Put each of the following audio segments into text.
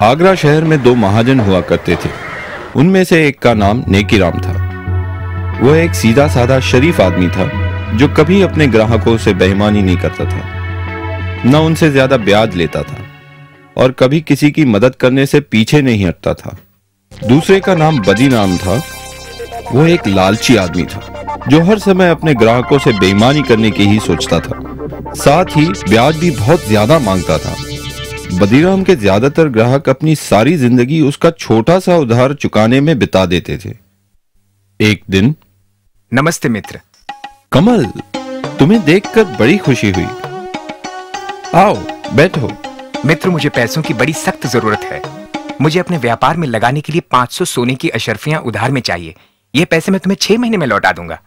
आगरा शहर में दो महाजन हुआ करते थे। उनमें से एक का नाम नेकीराम था। वह एक सीधा साधा शरीफ आदमी था जो कभी अपने ग्राहकों से बेईमानी नहीं करता था, न उनसे ज्यादा ब्याज लेता था और कभी किसी की मदद करने से पीछे नहीं हटता था। दूसरे का नाम बदीराम था। वह एक लालची आदमी था जो हर समय अपने ग्राहकों से बेईमानी करने की ही सोचता था, साथ ही ब्याज भी बहुत ज्यादा मांगता था। बदीराम के ज्यादातर ग्राहक अपनी सारी जिंदगी उसका छोटा सा उधार चुकाने में बिता देते थे। एक दिन, नमस्ते मित्र। कमल, तुम्हें देखकर बड़ी खुशी हुई। आओ बैठो। मित्र, मुझे पैसों की बड़ी सख्त जरूरत है। मुझे अपने व्यापार में लगाने के लिए 500 सोने की अशर्फियां उधार में चाहिए। ये पैसे मैं तुम्हें 6 महीने में लौटा दूंगा।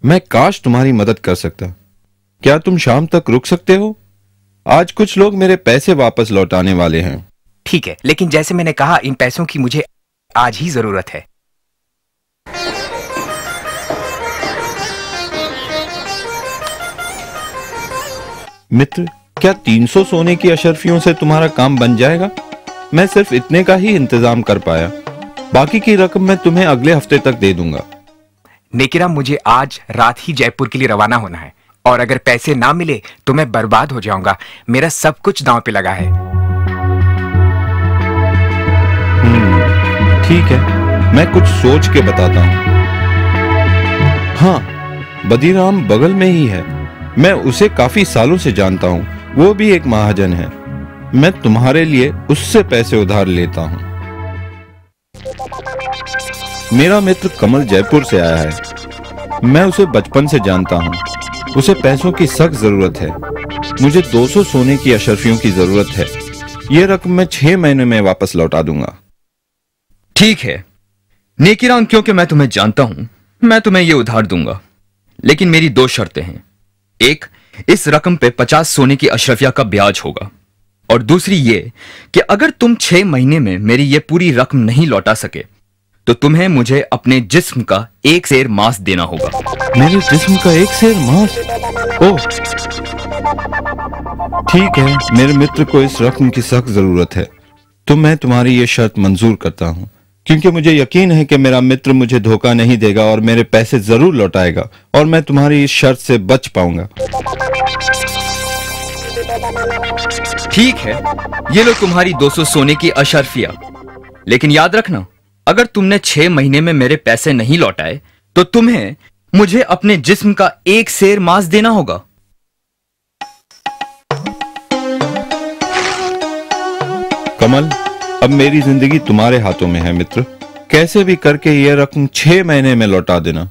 मैं काश तुम्हारी मदद कर सकता। क्या तुम शाम तक रुक सकते हो? आज कुछ लोग मेरे पैसे वापस लौटाने वाले हैं। ठीक है, लेकिन जैसे मैंने कहा, इन पैसों की मुझे आज ही जरूरत है। मित्र, क्या 300 सोने की अशर्फियों से तुम्हारा काम बन जाएगा? मैं सिर्फ इतने का ही इंतजाम कर पाया। बाकी की रकम मैं तुम्हें अगले हफ्ते तक दे दूंगा। नेकीराम, मुझे आज रात ही जयपुर के लिए रवाना होना है और अगर पैसे ना मिले तो मैं बर्बाद हो जाऊंगा। मेरा सब कुछ दांव पे लगा है। ठीक है, मैं कुछ सोच के बताता हूँ। हाँ, बदीराम बगल में ही है। मैं उसे काफी सालों से जानता हूँ। वो भी एक महाजन है। मैं तुम्हारे लिए उससे पैसे उधार लेता हूँ। मेरा मित्र कमल जयपुर से आया है। मैं उसे बचपन से जानता हूँ। उसे पैसों की सख्त जरूरत है। मुझे 200 सोने की अशर्फियों की जरूरत है। यह रकम मैं 6 महीने में वापस लौटा दूंगा। ठीक है नेकीराम, क्योंकि मैं तुम्हें जानता हूं, मैं तुम्हें यह उधार दूंगा, लेकिन मेरी 2 शर्तें हैं। एक, इस रकम पे 50 सोने की अशरफिया का ब्याज होगा, और दूसरी ये कि अगर तुम 6 महीने में मेरी ये पूरी रकम नहीं लौटा सके तो तुम्हें मुझे अपने जिस्म का 1 सेर मांस देना होगा। मेरे जिस्म का 1 सेर मांस? ओह, ठीक है। मेरे मित्र को इस रकम की सख्त जरूरत है, तो मैं तुम्हारी ये शर्त मंजूर करता हूँ, क्योंकि मुझे यकीन है कि मेरा मित्र मुझे धोखा नहीं देगा और मेरे पैसे जरूर लौटाएगा और मैं तुम्हारी इस शर्त से बच पाऊंगा। ठीक है, ये लो तुम्हारी 200 सोने की अशर्फिया, लेकिन याद रखना, अगर तुमने 6 महीने में मेरे पैसे नहीं लौटाए तो तुम्हें मुझे अपने जिस्म का 1 सेर मांस देना होगा। कमल, अब मेरी जिंदगी तुम्हारे हाथों में है मित्र। कैसे भी करके यह रकम 6 महीने में लौटा देना।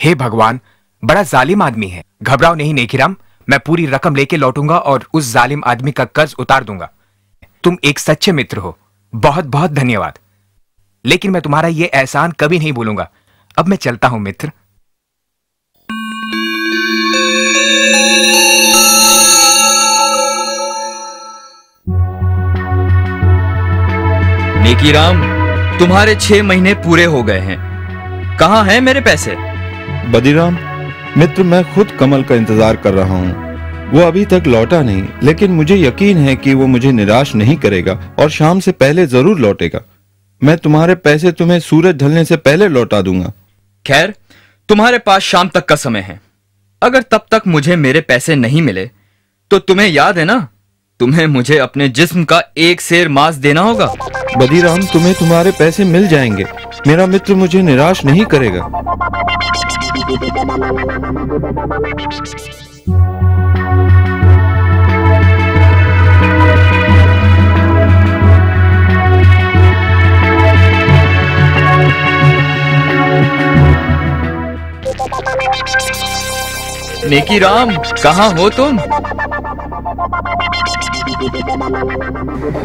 हे भगवान, बड़ा जालिम आदमी है। घबराओ नहीं नेकीराम, मैं पूरी रकम लेके लौटूंगा और उस जालिम आदमी का कर्ज उतार दूंगा। तुम एक सच्चे मित्र हो, बहुत बहुत धन्यवाद। लेकिन मैं तुम्हारा ये एहसान कभी नहीं भूलूंगा। अब मैं चलता हूं मित्र। नेकीराम, तुम्हारे 6 महीने पूरे हो गए हैं। कहां हैं मेरे पैसे? बदीराम मित्र, मैं खुद कमल का इंतजार कर रहा हूँ। वो अभी तक लौटा नहीं, लेकिन मुझे यकीन है कि वो मुझे निराश नहीं करेगा और शाम से पहले जरूर लौटेगा। मैं तुम्हारे पैसे तुम्हें सूरज ढलने से पहले लौटा दूंगा। खैर, तुम्हारे पास शाम तक का समय है। अगर तब तक मुझे मेरे पैसे नहीं मिले तो तुम्हें याद है ना, तुम्हें मुझे अपने जिस्म का 1 सेर मांस देना होगा। बदीराम, तुम्हें तुम्हारे पैसे मिल जाएंगे। मेरा मित्र मुझे निराश नहीं करेगा। नेकीराम, कहां हो तुम?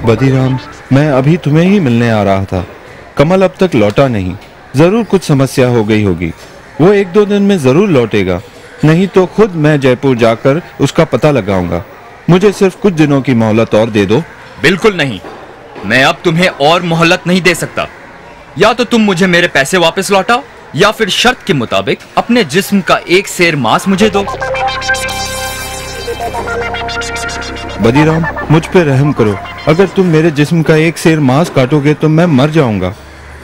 बदीराम, मैं अभी तुम्हें ही मिलने आ रहा था। कमल अब तक लौटा नहीं। जरूर कुछ समस्या हो गई होगी। वो 1-2 दिन में जरूर लौटेगा, नहीं तो खुद मैं जयपुर जाकर उसका पता लगाऊंगा। मुझे सिर्फ कुछ दिनों की मोहलत और दे दो। बिल्कुल नहीं, मैं अब तुम्हें और मोहलत नहीं दे सकता। या तो तुम मुझे मेरे पैसे वापस लौटाओ या फिर शर्त के मुताबिक अपने जिस्म का 1 सेर मांस मुझे दो। बदीराम, मुझ पे रहम करो। अगर तुम मेरे जिस्म का एक सेर मांस काटोगे तो मैं मर जाऊंगा।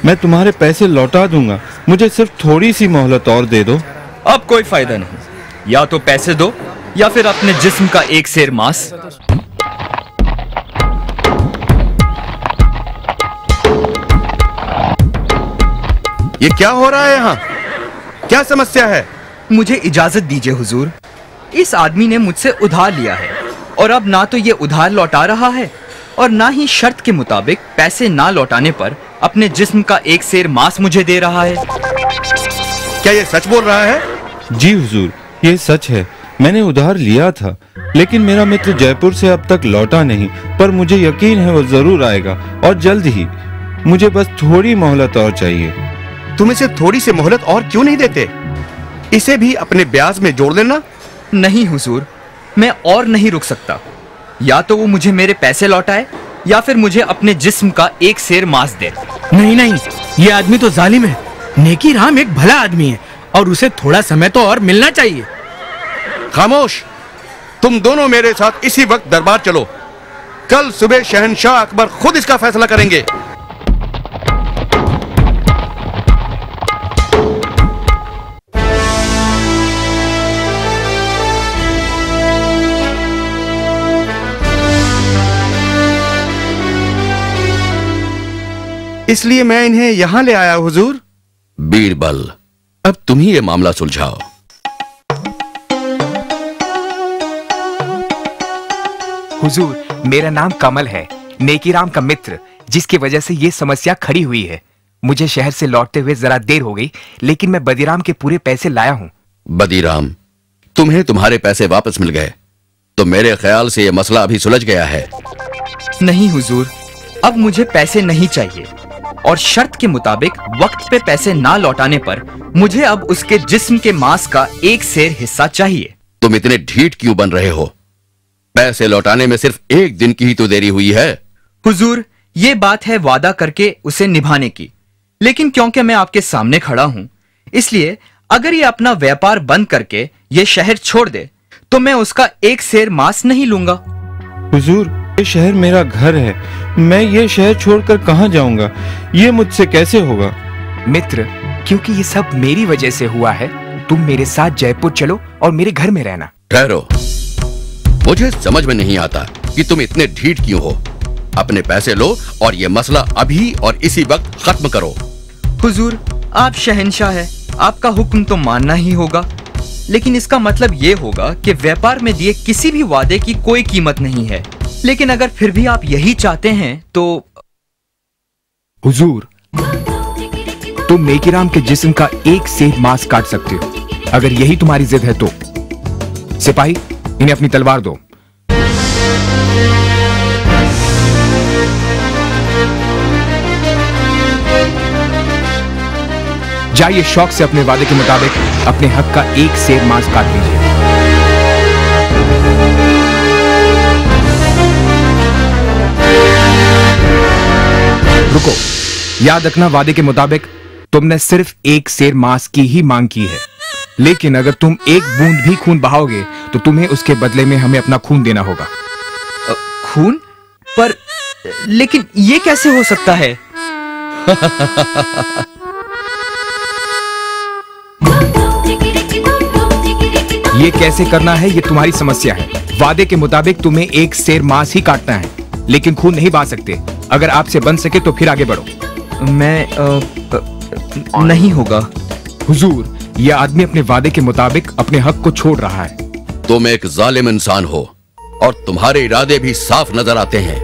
मैं तुम्हारे पैसे लौटा दूंगा, मुझे सिर्फ थोड़ी सी मोहलत और दे दो। अब कोई फायदा नहीं, या तो पैसे दो या फिर अपने जिस्म का एक सेर मांस। ये क्या हो रहा है यहाँ? क्या समस्या है? मुझे इजाजत दीजिए हुजूर। इस आदमी ने मुझसे उधार लिया है और अब ना तो ये उधार लौटा रहा है और ना ही शर्त के मुताबिक पैसे ना लौटाने पर अपने जिस्म का एक सेर मांस मुझे दे रहा है। क्या ये सच बोल रहा है? जी हुजूर, ये सच है। मैंने उधार लिया था, लेकिन मेरा मित्र जयपुर से अब तक लौटा नहीं, पर मुझे यकीन है वो जरूर आएगा और जल्द ही। मुझे बस थोड़ी मोहलत और चाहिए। तुम इसे थोड़ी सी मोहलत और क्यों नहीं देते? इसे भी अपने ब्याज में जोड़ लेना। नहीं हुजूर, मैं और नहीं रुक सकता। या तो वो मुझे मेरे पैसे लौटाए या फिर मुझे अपने जिस्म का एक सेर मांस दे। नहीं नहीं, ये आदमी तो जालिम है। नेकी राम एक भला आदमी है और उसे थोड़ा समय तो और मिलना चाहिए। खामोश! तुम दोनों मेरे साथ इसी वक्त दरबार चलो। कल सुबह शहंशाह अकबर खुद इसका फैसला करेंगे। इसलिए मैं इन्हें यहां ले आया हुजूर। बीरबल, अब तुम ही ये मामला सुलझाओ। हुजूर, मेरा नाम कमल है, नेकीराम का मित्र, जिसकी वजह से ये समस्या खड़ी हुई है। मुझे शहर से लौटते हुए जरा देर हो गई, लेकिन मैं बदीराम के पूरे पैसे लाया हूँ। बदीराम, तुम्हें तुम्हारे पैसे वापस मिल गए, तो मेरे ख्याल से यह मसला अभी सुलझ गया है। नहीं हुजूर, अब मुझे पैसे नहीं चाहिए और शर्त के मुताबिक वक्त पे पैसे ना लौटाने पर मुझे अब उसके जिस्म के मांस का एक सेर हिस्सा चाहिए। तुम इतने ढीठ क्यों बन रहे हो? पैसे लौटाने में सिर्फ एक दिन की ही तो देरी हुई है। हुजूर, ये बात है वादा करके उसे निभाने की, लेकिन क्योंकि मैं आपके सामने खड़ा हूं, इसलिए अगर ये अपना व्यापार बंद करके ये शहर छोड़ दे तो मैं उसका एक सेर मांस नहीं लूंगा। हुजूर, ये शहर मेरा घर है। मैं ये शहर छोड़कर कहां जाऊंगा? ये मुझसे कैसे होगा? मित्र, क्योंकि ये सब मेरी वजह से हुआ है, तुम मेरे साथ जयपुर चलो और मेरे घर में रहना। ठहरो, मुझे समझ में नहीं आता कि तुम इतने ढीठ क्यों हो। अपने पैसे लो और ये मसला अभी और इसी वक्त खत्म करो। हुजूर, आप शहंशाह हैं, आपका हुक्म तो मानना ही होगा, लेकिन इसका मतलब ये होगा कि व्यापार में दिए किसी भी वादे की कोई कीमत नहीं है। लेकिन अगर फिर भी आप यही चाहते हैं तो। हुजूर, तुम नेकीराम के जिस्म का एक सेर मांस काट सकते हो, अगर यही तुम्हारी जिद है तो। सिपाही, इन्हें अपनी तलवार दो। जाइए शौक से अपने वादे के मुताबिक अपने हक का एक सेर मांस काट लीजिए। रुको, याद रखना, वादे के मुताबिक तुमने सिर्फ एक सेर मांस की ही मांग की है, लेकिन अगर तुम एक बूंद भी खून बहाओगे तो तुम्हें उसके बदले में हमें अपना खून देना होगा। खून? पर लेकिन ये कैसे हो सकता है? ये कैसे करना है ये तुम्हारी समस्या है। वादे के मुताबिक तुम्हें एक सेर मांस ही काटना है, लेकिन खून नहीं बहा सकते। अगर आपसे बन सके तो फिर आगे बढ़ो। मैं नहीं होगा। हुजूर, यह आदमी अपने वादे के मुताबिक अपने हक को छोड़ रहा है। तुम एक जालिम इंसान हो और तुम्हारे इरादे भी साफ नजर आते हैं।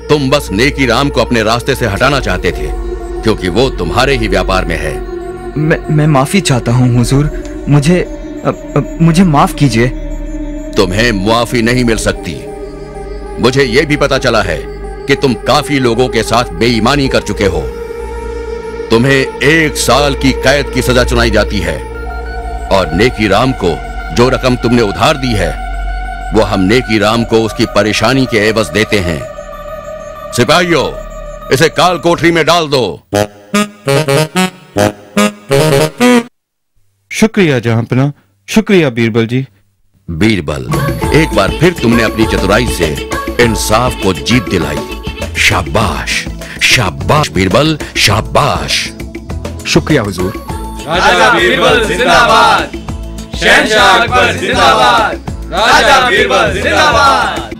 तुम बस नेकीराम को अपने रास्ते से हटाना चाहते थे, क्योंकि वो तुम्हारे ही व्यापार में है। मैं माफी चाहता हूँ हुजूर, मुझे माफ कीजिए। तुम्हें मुआफी नहीं मिल सकती। मुझे यह भी पता चला है कि तुम काफी लोगों के साथ बेईमानी कर चुके हो। तुम्हें 1 साल की कैद की सजा सुनाई जाती है और नेकीराम को जो रकम तुमने उधार दी है वो हम नेकीराम को उसकी परेशानी के एवज देते हैं। सिपाहियों, इसे काल कोठरी में डाल दो। शुक्रिया जहांपना, शुक्रिया बीरबल जी। बीरबल, एक बार फिर तुमने अपनी चतुराई से इंसाफ को जीत दिलाई। शाबाश, शाबाश बीरबल, शाबाश। शुक्रिया हुजूर। राजा बीरबल जिंदाबाद, शहंशाह अकबर जिंदाबाद, राजा बीरबल जिंदाबाद।